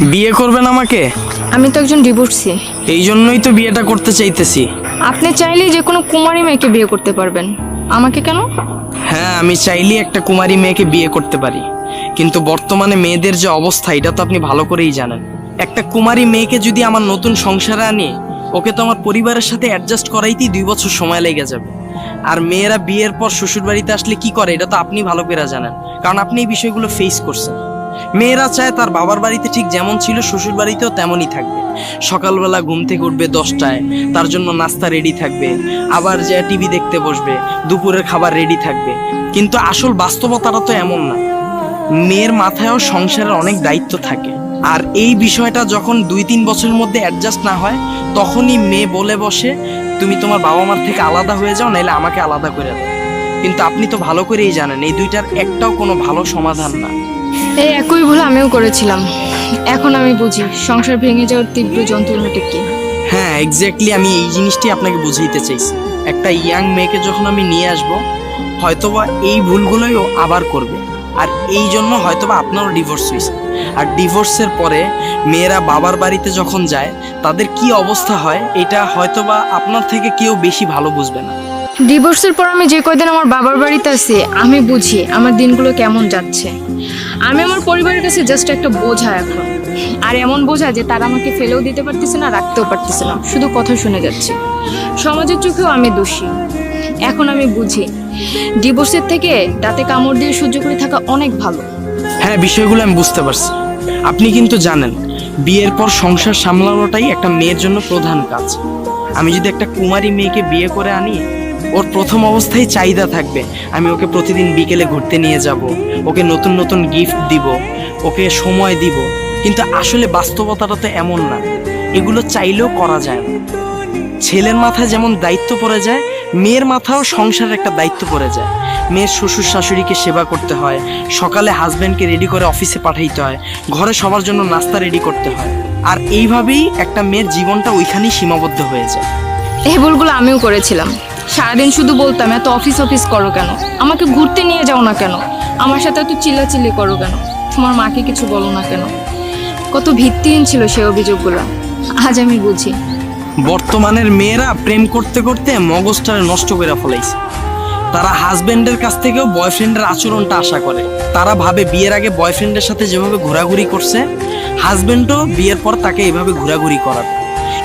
বিয়ে করবেন আমাকে? আমি তো একজন ডিভোর্সি। এই জন্যই তো বিয়েটা করতে চাইতেছি। আপনি চাইলেই যে কোনো কুমারী মেয়েকে বিয়ে করতে পারবেন, আমাকে কেন? হ্যাঁ, আমি চাইলেই একটা কুমারী মেয়েকে বিয়ে করতে পারি, কিন্তু বর্তমানে মেয়েদের যে অবস্থা এটা তো আপনি ভালো করেই জানেন। একটা কুমারী মেয়েকে যদি আমার নতুন সংসারে আনি, ওকে তো আমার পরিবারের সাথে অ্যাডজাস্ট করাইতেই 2 বছর সময় লেগে যাবে। আর মেয়েরা বিয়ের পর শ্বশুর বাড়িতে আসলে কি করে এটা তো আপনি ভালো করে জানেন, কারণ আপনি এই বিষয়গুলো ফেস করছেন। মেয়েরা চায় তার বাবার বাড়িতে ঠিক যেমন ছিল শ্বশুর বাড়িতেও তেমনই থাকবে। সকালবেলা ঘুম থেকে উঠবে 10টায়, তার জন্য নাস্তা রেডি থাকবে, আবার যে টিভি দেখতে বসবে, দুপুরের খাবার রেডি থাকবে। কিন্তু আসল বাস্তবতাটা তো এমন না। মেয়ের মাথায়ও সংসারের অনেক দায়িত্ব থাকে, আর এই বিষয়টা যখন 2-3 বছরের মধ্যে অ্যাডজাস্ট না হয়, তখনই মেয়ে বলে বসে তুমি তোমার বাবা মার থেকে আলাদা হয়ে যাও, নাইলে আমাকে আলাদা করে দাও। কিন্তু আপনি তো ভালো করেই জানেন এই দুইটার একটাও কোনো ভালো সমাধান না। এই একই ভুল আমিও করেছিলাম। এখন আমি বুঝি সংসার ভেঙে যাওয়ার তীব্র যন্ত্রণাটা কি। হ্যাঁ, এক্স্যাক্টলি, আমি এই জিনিসটি আপনাকে বুঝাইতে চাইছি। একটা ইয়াং মেয়েকে যখন আমি নিয়ে আসব, হয়তোবা এই ভুলগুলোই ও আবার করবে, আর এই জন্য হয়তোবা আপনারও ডিভোর্স হয়েছে। আর ডিভোর্সের পরে মেয়েরা বাবার বাড়িতে যখন যায় তাদের কি অবস্থা হয় এটা হয়তোবা আপনার থেকে কেউ বেশি ভালো বুঝবে না। ডিভোর্সের পর আমি যে কয়দিন আমার বাবার বাড়িতে আছি, আমি বুঝি আমার দিনগুলো কেমন যাচ্ছে। আমি আমার পরিবারের কাছে জাস্ট একটা বোঝা এখন। আর এমন বোঝা যে তারা আমাকে ফেলেও দিতে পারতেছে না, রাখতেও পারতেছে না, শুধু কথা শুনে যাচ্ছি। সমাজের চোখেও আমি দোষী। এখন আমি বুঝি ডিভোর্সের থেকে দাঁতে কামড় দিয়ে সহ্য করে থাকা অনেক ভালো। হ্যাঁ, বিষয়গুলো আমি বুঝতে পারছি। আপনি কিন্তু জানেন বিয়ের পর সংসার সামলানোটাই একটা মেয়ের জন্য প্রধান কাজ। আমি যদি একটা কুমারী মেয়েকে বিয়ে করে আনি, ওর প্রথম অবস্থায় চাহিদা থাকবে আমি ওকে প্রতিদিন বিকেলে ঘুরতে নিয়ে যাব, ওকে নতুন নতুন গিফট দিব, ওকে সময় দিব। কিন্তু আসলে বাস্তবতাটা তো এমন না। এগুলো চাইলেও করা যায় না। ছেলের মাথায় যেমন দায়িত্ব পড়ে যায়, মেয়ের মাথাও সংসারের একটা দায়িত্ব পড়ে যায়। মেয়ের শ্বশুর শাশুড়িকে সেবা করতে হয়, সকালে হাজব্যান্ডকে রেডি করে অফিসে পাঠাইতে হয়, ঘরে সবার জন্য নাস্তা রেডি করতে হয়। আর এইভাবেই একটা মেয়ের জীবনটা ওইখানেই সীমাবদ্ধ হয়ে যায়। এই ভুলগুলো আমিও করেছিলাম। সারাদিন শুধু বলতাম এত অফিস অফিস করো কেন, আমাকে ঘুরতে নিয়ে যাও না কেন, আমার সাথে এত চিল্লাচিল্লি করো কেন, তোমার মাকে কিছু বলো না কেন। কত ভিত্তিহীন ছিল সেই অভিযোগগুলো, আজ আমি বুঝি। বর্তমানের মেয়েরা প্রেম করতে করতে মগজটারে নষ্ট করে ফেলাইছে। তারা হাজবেন্ডের কাছ থেকেও বয়ফ্রেন্ডের আচরণটা আশা করে। তারা ভাবে বিয়ের আগে বয়ফ্রেন্ডের সাথে যেভাবে ঘোরাঘুরি করছে, হাজবেন্ডও বিয়ের পর তাকে এভাবে ঘোরাঘুরি করাবে।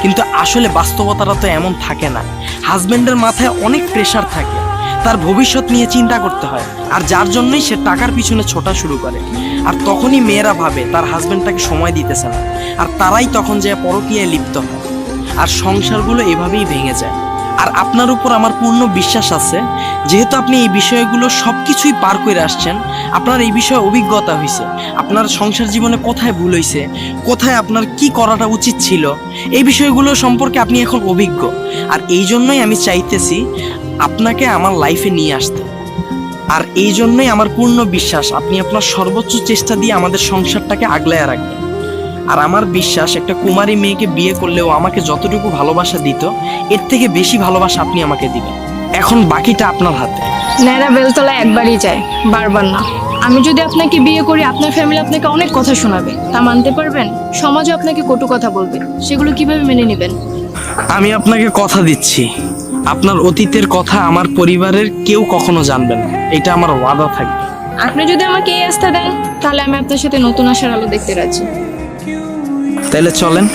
কিন্তু আসলে বাস্তবতাটা তো এমন থাকে না। হাজবেন্ডের মাথায় অনেক প্রেশার থাকে, তার ভবিষ্যৎ নিয়ে চিন্তা করতে হয়, আর যার জন্যই সে টাকার পিছনে ছোটা শুরু করে। আর তখনই মেয়েরা ভাবে তার হাজবেন্ড তাকে সময় দিতেছে না, আর তারাই তখন যে পরকীয়ায় লিপ্ত হয়, আর সংসারগুলো এভাবেই ভেঙে যায়। আর আপনার উপর আমার পূর্ণ বিশ্বাস আছে, যেহেতু আপনি এই বিষয়গুলো সব কিছুই পার করে আসছেন, আপনার এই বিষয়ে অভিজ্ঞতা হয়েছে, আপনার সংসার জীবনে কোথায় ভুল হয়েছে, কোথায় আপনার কি করাটা উচিত ছিল, এই বিষয়গুলো সম্পর্কে আপনি এখন অভিজ্ঞ। আর এই জন্যই আমি চাইতেছি আপনাকে আমার লাইফে নিয়ে আসতে। আর এই জন্যই আমার পূর্ণ বিশ্বাস আপনি আপনার সর্বোচ্চ চেষ্টা দিয়ে আমাদের সংসারটাকে আগলায় রাখবেন। আর আমার বিশ্বাস একটা কুমারী মেয়েকে বিয়ে করলেও আমাকে যতটুকু ভালোবাসা দিত, এর থেকে বেশি ভালোবাসা আপনি আমাকে দিবেন। এখন বাকিটা আপনার হাতে। ন্যাড়া বেলতলা একবারই যায়, বারবার না। আমি যদি আপনাকে বিয়ে করি, আপনার ফ্যামিলি আপনাকে অনেক কথা শোনাবে, তা মানতে পারবেন? সমাজও আপনাকে কটু কথা বলবে, সেগুলো কিভাবে মেনে নেবেন? আমি আপনাকে কথা দিচ্ছি, আপনার অতীতের কথা আমার পরিবারের কেউ কখনো জানবে না, এটা আমার ওয়াদা থাকবে। আপনি যদি আমাকে এই আস্থা দেন, তাহলে আমি আপনার সাথে নতুন আশার আলো দেখতে রাজি। তাহলে চলেন।